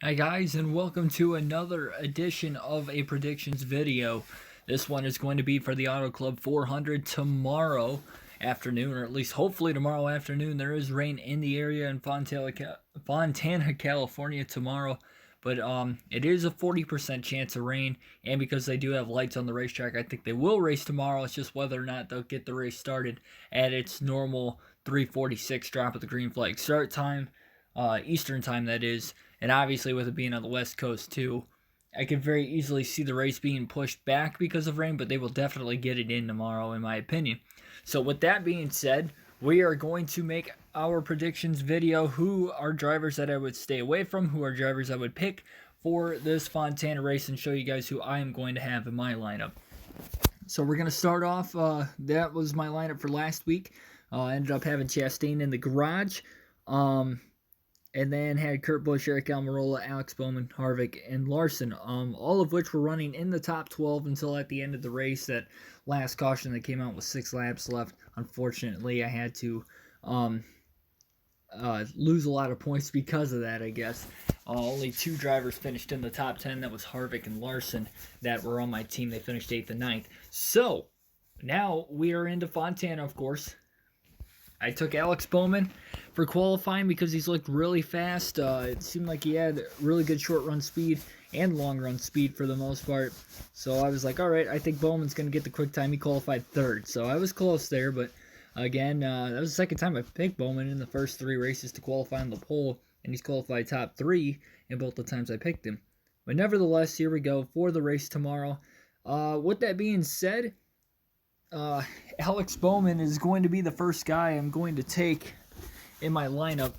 Hi guys, and welcome to another edition of a predictions video. This one is going to be for the Auto Club 400 tomorrow afternoon, or at least hopefully tomorrow afternoon. There is rain in the area in Fontana, California tomorrow, but it is a 40% chance of rain, and because they do have lights on the racetrack, I think they will race tomorrow. It's just whether or not they'll get the race started at its normal 3:46 drop of the green flag start time, Eastern time that is. And obviously, with it being on the West Coast too, I could very easily see the race being pushed back because of rain, but they will definitely get it in tomorrow, in my opinion. So, with that being said, we are going to make our predictions video. Who are drivers that I would stay away from? Who are drivers I would pick for this Fontana race, and show you guys who I am going to have in my lineup. So, we're going to start off. That was my lineup for last week. I ended up having Chastain in the garage. And then had Kurt Busch, Aric Almirola, Alex Bowman, Harvick, and Larson, all of which were running in the top 12 until at the end of the race. That last caution that came out with 6 laps left. Unfortunately, I had to lose a lot of points because of that, I guess. Only 2 drivers finished in the top 10. That was Harvick and Larson that were on my team. They finished 8th and 9th. So, now we are into Fontana, of course. I took Alex Bowman for qualifying because he's looked really fast. It seemed like he had really good short run speed and long run speed for the most part. So I was like, all right, I think Bowman's going to get the quick time. He qualified 3rd. So I was close there, but again, that was the second time I picked Bowman in the first 3 races to qualify on the pole, and he's qualified top 3 in both the times I picked him. But nevertheless, here we go for the race tomorrow. With that being said, Alex Bowman is going to be the first guy I'm going to take in my lineup.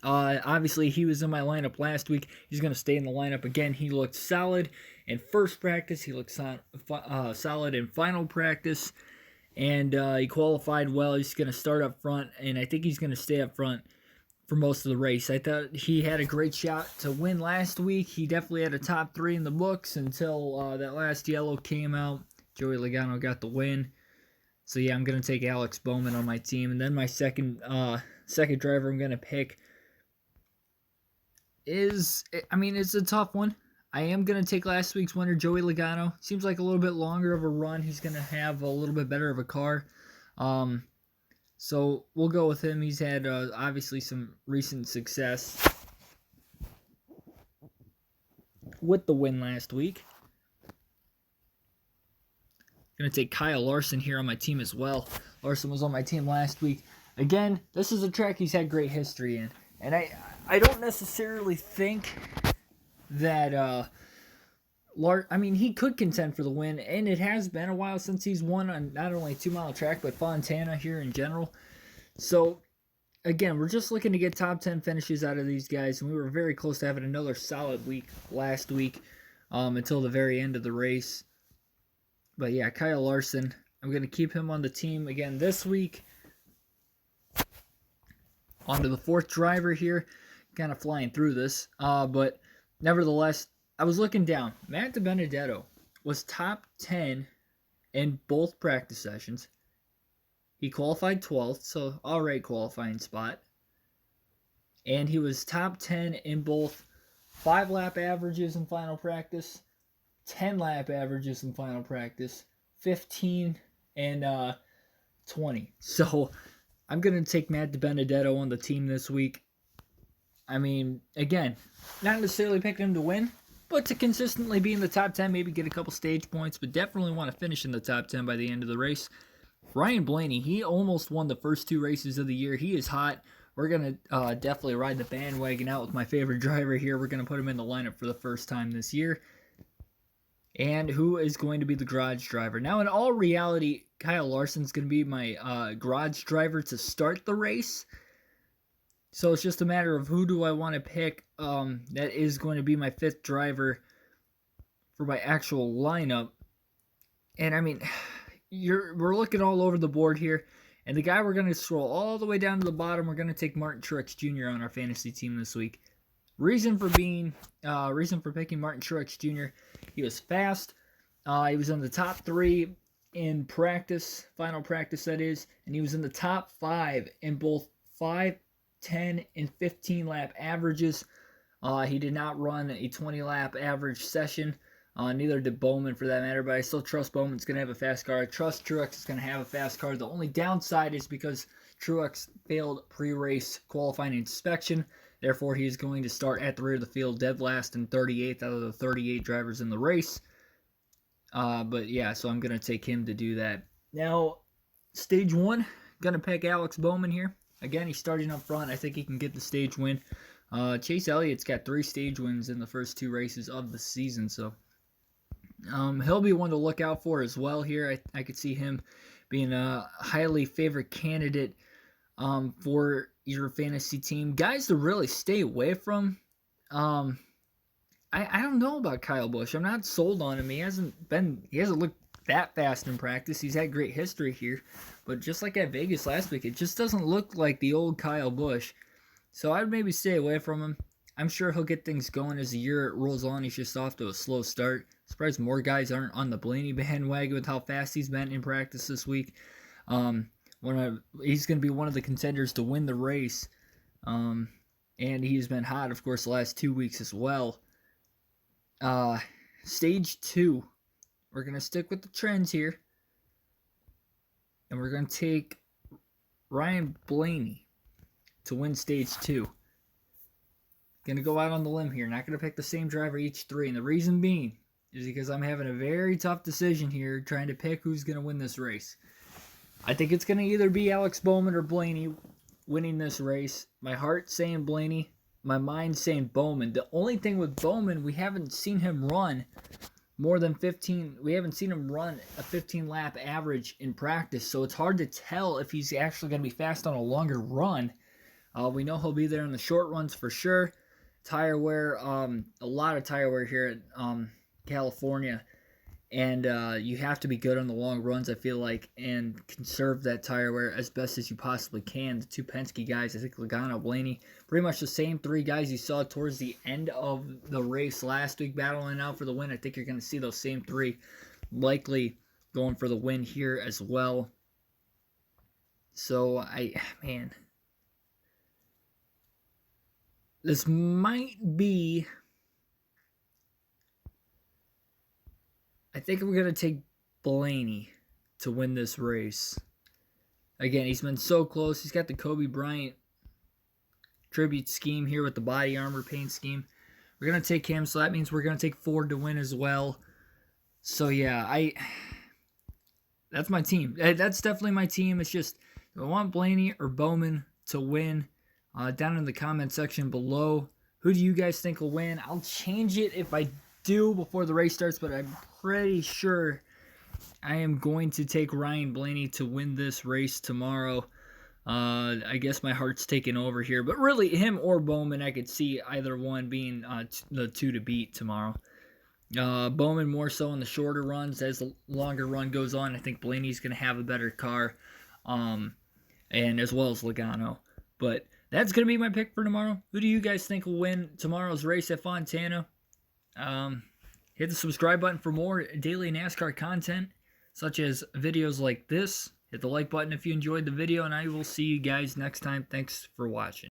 Obviously, he was in my lineup last week. He's going to stay in the lineup again. He looked solid in first practice. He looked solid in final practice. And he qualified well. He's going to start up front, and I think he's going to stay up front for most of the race. I thought he had a great shot to win last week. He definitely had a top 3 in the books until that last yellow came out. Joey Logano got the win. So yeah, I'm going to take Alex Bowman on my team. And then my second driver I'm going to pick is, it's a tough one. I am going to take last week's winner, Joey Logano. Seems like a little bit longer of a run. He's going to have a little bit better of a car. So we'll go with him. He's had obviously some recent success with the win last week. Going to take Kyle Larson here on my team as well. Larson was on my team last week. Again, this is a track he's had great history in. And I don't necessarily think that he could contend for the win, and it has been a while since he's won on not only a 2-mile track, but Fontana here in general. So, again, we're just looking to get top 10 finishes out of these guys, and we were very close to having another solid week last week until the very end of the race. But yeah, Kyle Larson, I'm going to keep him on the team again this week. On to the 4th driver here. Kind of flying through this. But nevertheless, I was looking down. Matt DiBenedetto was top 10 in both practice sessions. He qualified 12th, so alright qualifying spot. And he was top 10 in both 5-lap averages in final practice, 10-lap averages in final practice, 15 and 20. So I'm going to take Matt DiBenedetto on the team this week. Again, not necessarily picking him to win, but to consistently be in the top 10, maybe get a couple stage points, but definitely want to finish in the top 10 by the end of the race. Ryan Blaney, he almost won the first 2 races of the year. He is hot. We're going to definitely ride the bandwagon out with my favorite driver here. We're going to put him in the lineup for the first time this year. And who is going to be the garage driver? Now, in all reality, Kyle Larson's going to be my garage driver to start the race. So it's just a matter of who do I want to pick that is going to be my 5th driver for my actual lineup. And we're looking all over the board here. And the guy we're going to scroll all the way down to the bottom, we're going to take Martin Truex Jr. on our fantasy team this week. Reason for picking Martin Truex Jr., he was fast. He was in the top 3 in practice, final practice that is, and he was in the top 5 in both 5, 10, and 15 lap averages. He did not run a 20-lap average session. Neither did Bowman for that matter, but I still trust Bowman's going to have a fast car. I trust Truex is going to have a fast car. The only downside is because Truex failed pre-race qualifying inspection. Therefore, he is going to start at the rear of the field, dead last and 38th out of the 38 drivers in the race. But yeah, so I'm going to take him to do that. Now, stage 1, going to pick Alex Bowman here. Again, he's starting up front. I think he can get the stage win. Chase Elliott's got 3 stage wins in the first 2 races of the season, so he'll be one to look out for as well here. I could see him being a highly favored candidate for your fantasy team. Guys to really stay away from. I don't know about Kyle Busch. I'm not sold on him. He hasn't looked that fast in practice. He's had great history here, but just like at Vegas last week, it just doesn't look like the old Kyle Busch. So I'd maybe stay away from him. I'm sure he'll get things going as the year rolls on. He's just off to a slow start. Surprised more guys aren't on the Blaney bandwagon with how fast he's been in practice this week. He's going to be one of the contenders to win the race. And he's been hot, of course, the last 2 weeks as well. Stage 2. We're going to stick with the trends here. And we're going to take Ryan Blaney to win stage 2. Going to go out on the limb here. Not going to pick the same driver each 3. And the reason being is because I'm having a very tough decision here trying to pick who's going to win this race. I think it's going to either be Alex Bowman or Blaney winning this race. My heart's saying Blaney. My mind's saying Bowman. The only thing with Bowman, we haven't seen him run more than 15. We haven't seen him run a 15-lap average in practice. So it's hard to tell if he's actually going to be fast on a longer run. We know he'll be there in the short runs for sure. Tire wear, a lot of tire wear here at California, and you have to be good on the long runs, I feel like, and conserve that tire wear as best as you possibly can. The 2 Penske guys, I think Logano, Blaney, pretty much the same 3 guys you saw towards the end of the race last week battling out for the win. I think you're going to see those same 3 likely going for the win here as well. So, this might be... I think we're going to take Blaney to win this race. Again, he's been so close. He's got the Kobe Bryant tribute scheme here with the body armor paint scheme. We're going to take him, so that means we're going to take Ford to win as well. So, yeah, that's my team. That's definitely my team. It's just, do I want Blaney or Bowman to win? Down in the comment section below, who do you guys think will win? I'll change it if I do before the race starts, but I'm pretty sure I am going to take Ryan Blaney to win this race tomorrow. I guess my heart's taking over here, but really him or Bowman, I could see either one being the 2 to beat tomorrow. Bowman more so in the shorter runs. As the longer run goes on, I think Blaney's going to have a better car, and as well as Logano. But that's going to be my pick for tomorrow. Who do you guys think will win tomorrow's race at Fontana? Hit the subscribe button for more daily NASCAR content, such as videos like this. Hit the like button if you enjoyed the video, and I will see you guys next time. Thanks for watching.